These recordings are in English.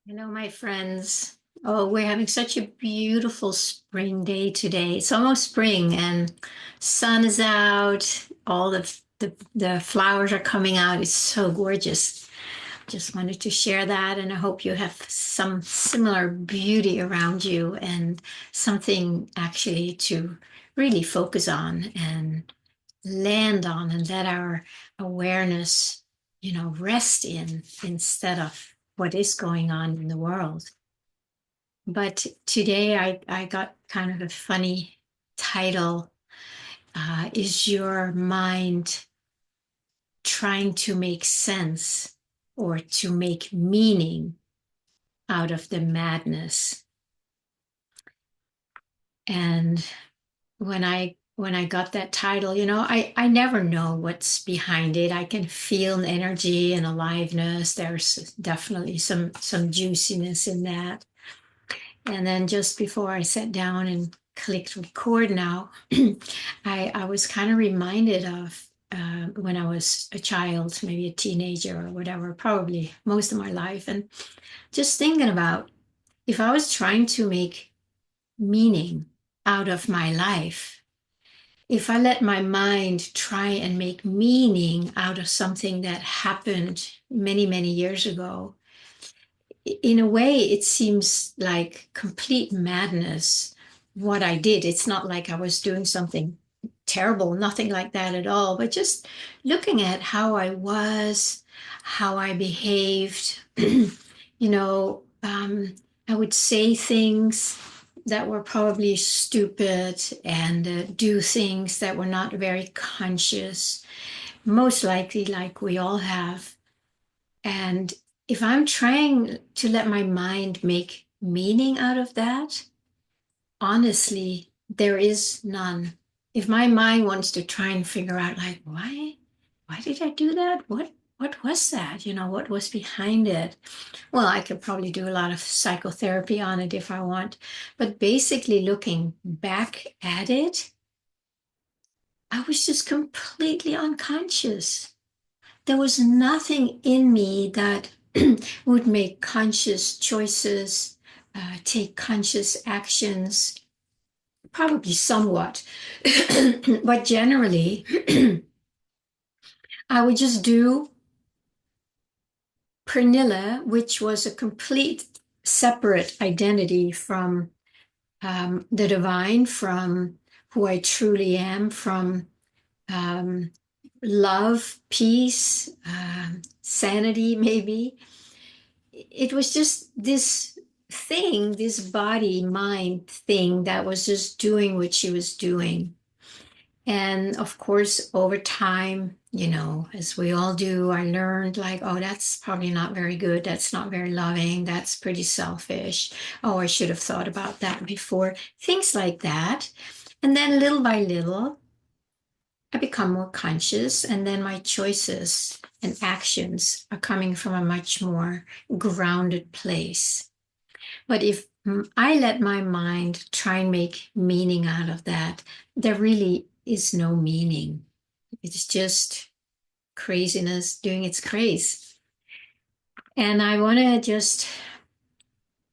My friends. Oh, we're having such a beautiful spring day today. It's almost spring and sun is out. All the flowers are coming out. It's so gorgeous. Just wanted to share that, and I hope you have some similar beauty around you and something actually to really focus on and land on and let our awareness, rest in instead of what is going on in the world. But today I got kind of a funny title. Is your mind trying to make sense or to make meaning out of the madness? And when I got that title, I never know what's behind it. I can feel an energy and aliveness. There's definitely some juiciness in that. And then just before I sat down and clicked record now, I was kind of reminded of when I was a child, maybe a teenager or whatever, probably most of my life, and just thinking about if I was trying to make meaning out of my life, if I let my mind try and make meaning out of something that happened many, many years ago, in a way, it seems like complete madness what I did. It's not like I was doing something terrible, nothing like that at all, but just looking at how I was, how I behaved, I would say things that were probably stupid and do things that were not very conscious, most likely, like we all have. And if I'm trying to let my mind make meaning out of that, honestly, there is none. If my mind wants to try and figure out, like, why did I do that? What was that? What was behind it? Well, I could probably do a lot of psychotherapy on it if I want. But basically, looking back at it, I was just completely unconscious. There was nothing in me that would make conscious choices, take conscious actions, probably somewhat. But generally, I would just do Pernilla, which was a complete separate identity from the divine, from who I truly am, from um, love, peace, sanity, maybe. It was just this thing, this body mind thing that was just doing what she was doing. And of course, over time, as we all do, I learned like, oh, that's probably not very good. That's not very loving. That's pretty selfish. Oh, I should have thought about that before. Things like that. And then little by little, I become more conscious, and then my choices and actions are coming from a much more grounded place. But if I let my mind try and make meaning out of that, there really is no meaning. It's just craziness doing its craze. And I want to just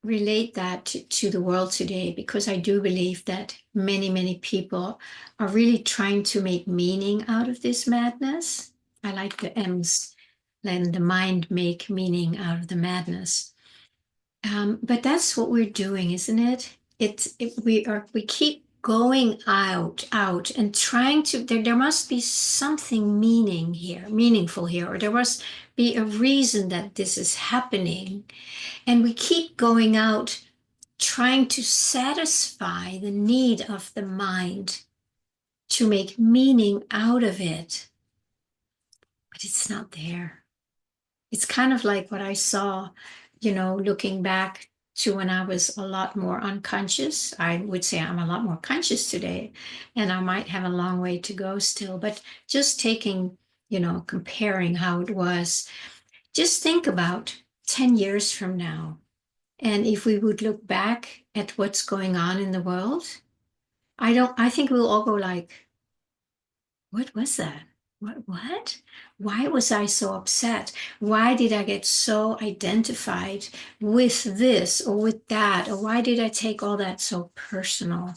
relate that to the world today because I do believe that many, many people are really trying to make meaning out of this madness. I like the M's, letting the mind make meaning out of the madness. But that's what we're doing, isn't it? We keep going out and trying to. There must be something meaningful here, or there must be a reason that this is happening, and we keep going out trying to satisfy the need of the mind to make meaning out of it, but it's not there. It's kind of like what I saw, looking back to when I was a lot more unconscious. I would say I'm a lot more conscious today, and I might have a long way to go still, but just taking, comparing how it was, just think about 10 years from now. And if we would look back at what's going on in the world, I think we'll all go like, what was that? What? Why was I so upset? Why did I get so identified with this or with that? Or why did I take all that so personal?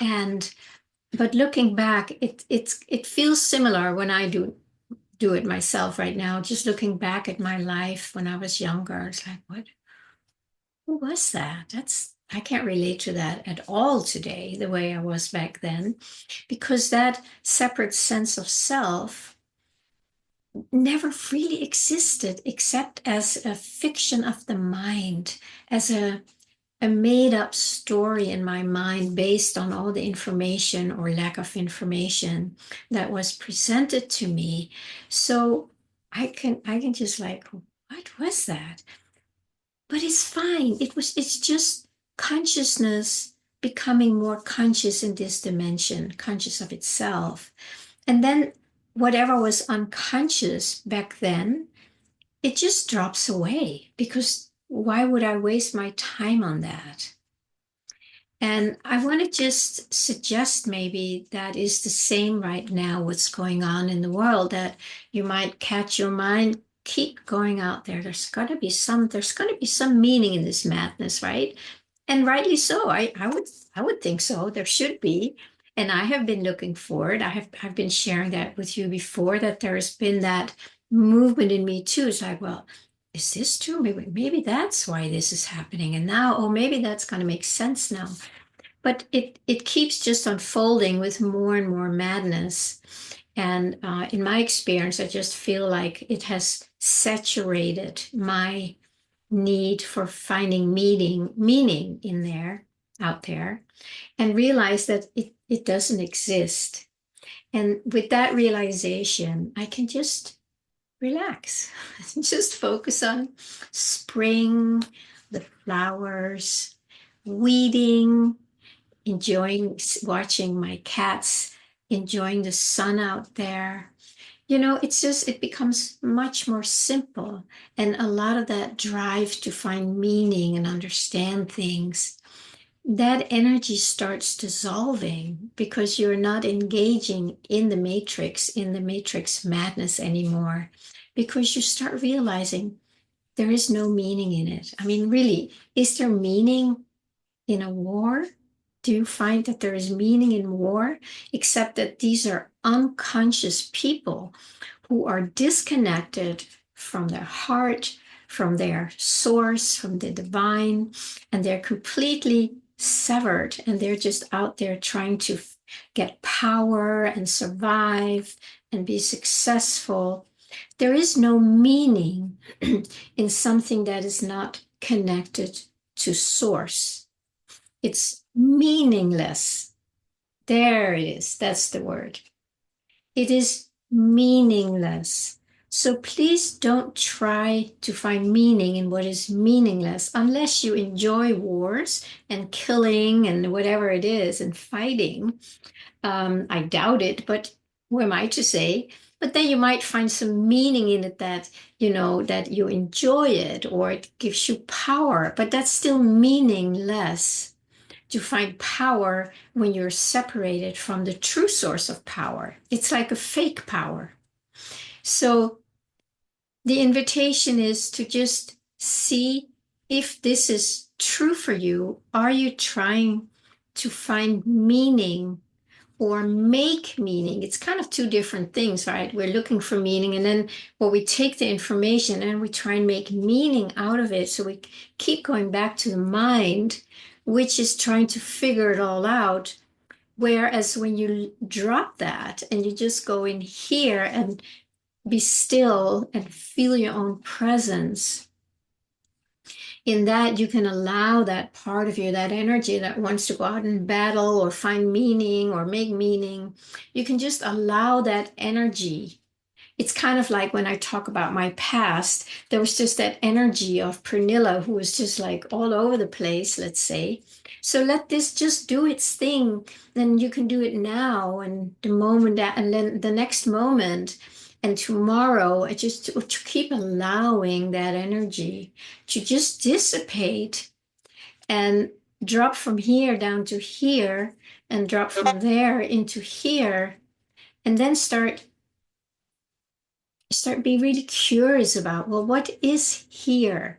And but looking back, it feels similar when I do it myself right now. Just looking back at my life when I was younger, it's like, what? Who was that? I can't relate to that at all today, the way I was back then, because that separate sense of self never really existed except as a fiction of the mind, as a made up story in my mind based on all the information or lack of information that was presented to me. So I can just like, what was that? But it's fine. It's just consciousness becoming more conscious in this dimension, conscious of itself. And then whatever was unconscious back then, it just drops away because why would I waste my time on that? And I want to just suggest maybe that is the same right now, what's going on in the world, that you might catch your mind, keep going out there. There's gotta be some meaning in this madness, right? And rightly so. I would think so. There should be. And I have been looking for it. I've been sharing that with you before, that there's been that movement in me too. It's like, well, is this true? Maybe that's why this is happening. And now, oh, maybe that's going to make sense now. But it keeps just unfolding with more and more madness. And in my experience, I just feel like it has saturated my need for finding meaning in there, out there, and realize that it doesn't exist. And with that realization, I can just relax, just focus on spring, the flowers, weeding, enjoying watching my cats, enjoying the sun out there. It becomes much more simple. And a lot of that drive to find meaning and understand things, that energy starts dissolving because you're not engaging in the matrix madness anymore, because you start realizing there is no meaning in it. I mean, really, is there meaning in a war? Do you find that there is meaning in war? Except that these are unconscious people who are disconnected from their heart, from their source, from the divine, and they're completely severed, and they're just out there trying to get power and survive and be successful. There is no meaning in something that is not connected to source. It's meaningless. There it is. That's the word. It is meaningless. So please don't try to find meaning in what is meaningless unless you enjoy wars and killing and whatever it is and fighting. I doubt it, but who am I to say? But then you might find some meaning in it, that you enjoy it or it gives you power, but that's still meaningless. To find power when you're separated from the true source of power. It's like a fake power. So the invitation is to just see if this is true for you. Are you trying to find meaning or make meaning? It's kind of two different things, right? We're looking for meaning, and then we take the information and we try and make meaning out of it. So we keep going back to the mind, which is trying to figure it all out. Whereas when you drop that and you just go in here and be still and feel your own presence, in that you can allow that part of you, that energy that wants to go out and battle or find meaning or make meaning, you can just allow that energy. It's kind of like when I talk about my past, there was just that energy of Pernilla who was just like all over the place, let's say. So let this just do its thing. Then you can do it now and the moment that, and then the next moment and tomorrow, just to keep allowing that energy to just dissipate and drop from here down to here and drop from there into here, and then start start being really curious about, well, what is here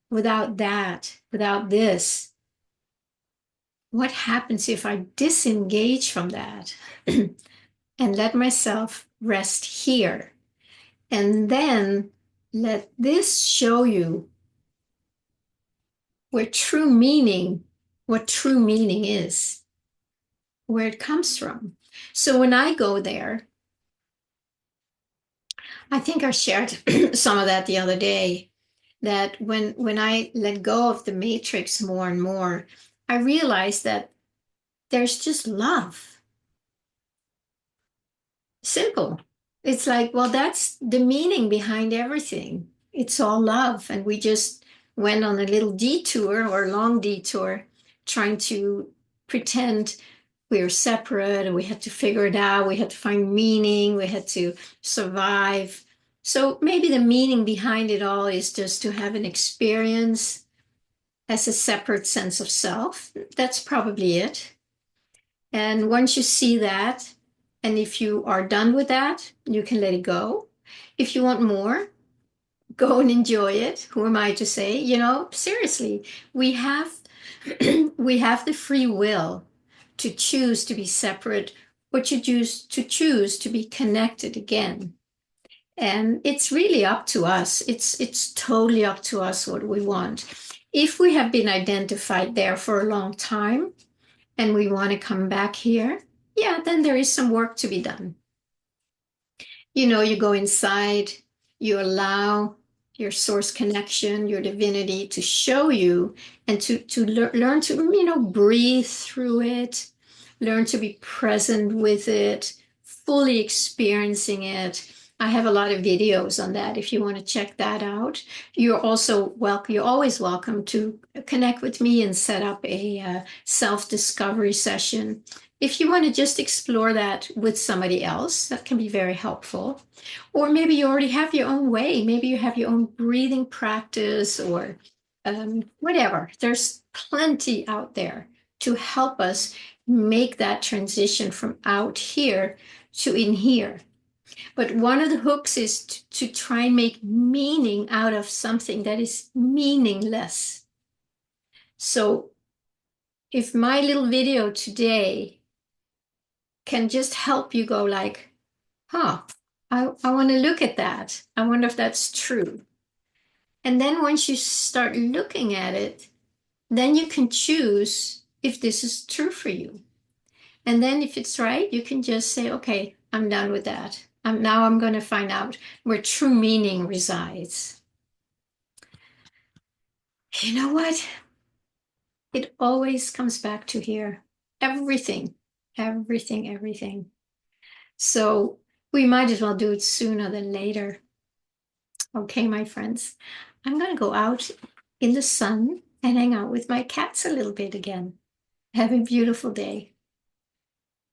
without that, without this? What happens if I disengage from that and let myself rest here? And then let this show you where true meaning, what true meaning is, where it comes from. So when I go there, I think I shared some of that the other day, that when I let go of the matrix more and more, I realized that there's just love. Simple. It's like, well, that's the meaning behind everything. It's all love. And we just went on a little detour or a long detour trying to pretend we were separate and we had to figure it out. We had to find meaning. We had to survive. So maybe the meaning behind it all is just to have an experience as a separate sense of self. That's probably it. And once you see that, and if you are done with that, you can let it go. If you want more, go and enjoy it. Who am I to say? You know, seriously, we have we have the free will to choose to be separate or to choose to be connected again. And it's really up to us. It's totally up to us what we want. If we have been identified there for a long time, and we want to come back here, yeah, then there is some work to be done. You know, you go inside, you allow your source connection, your divinity to show you and to learn to, you know, breathe through it, learn to be present with it, fully experiencing it. I have a lot of videos on that if you want to check that out. You're also welcome, you're always welcome to connect with me and set up a self-discovery session. If you want to just explore that with somebody else, that can be very helpful. Or maybe you already have your own way. Maybe you have your own breathing practice or whatever. There's plenty out there to help us make that transition from out here to in here. But one of the hooks is to try and make meaning out of something that is meaningless. So if my little video today can just help you go like, huh, I want to look at that. I wonder if that's true. And then once you start looking at it, then you can choose if this is true for you. And then if it's right, you can just say, okay, I'm done with that. Now I'm going to find out where true meaning resides. You know what? It always comes back to here. Everything, everything, everything. So we might as well do it sooner than later. Okay, my friends, I'm going to go out in the sun and hang out with my cats a little bit again. Have a beautiful day.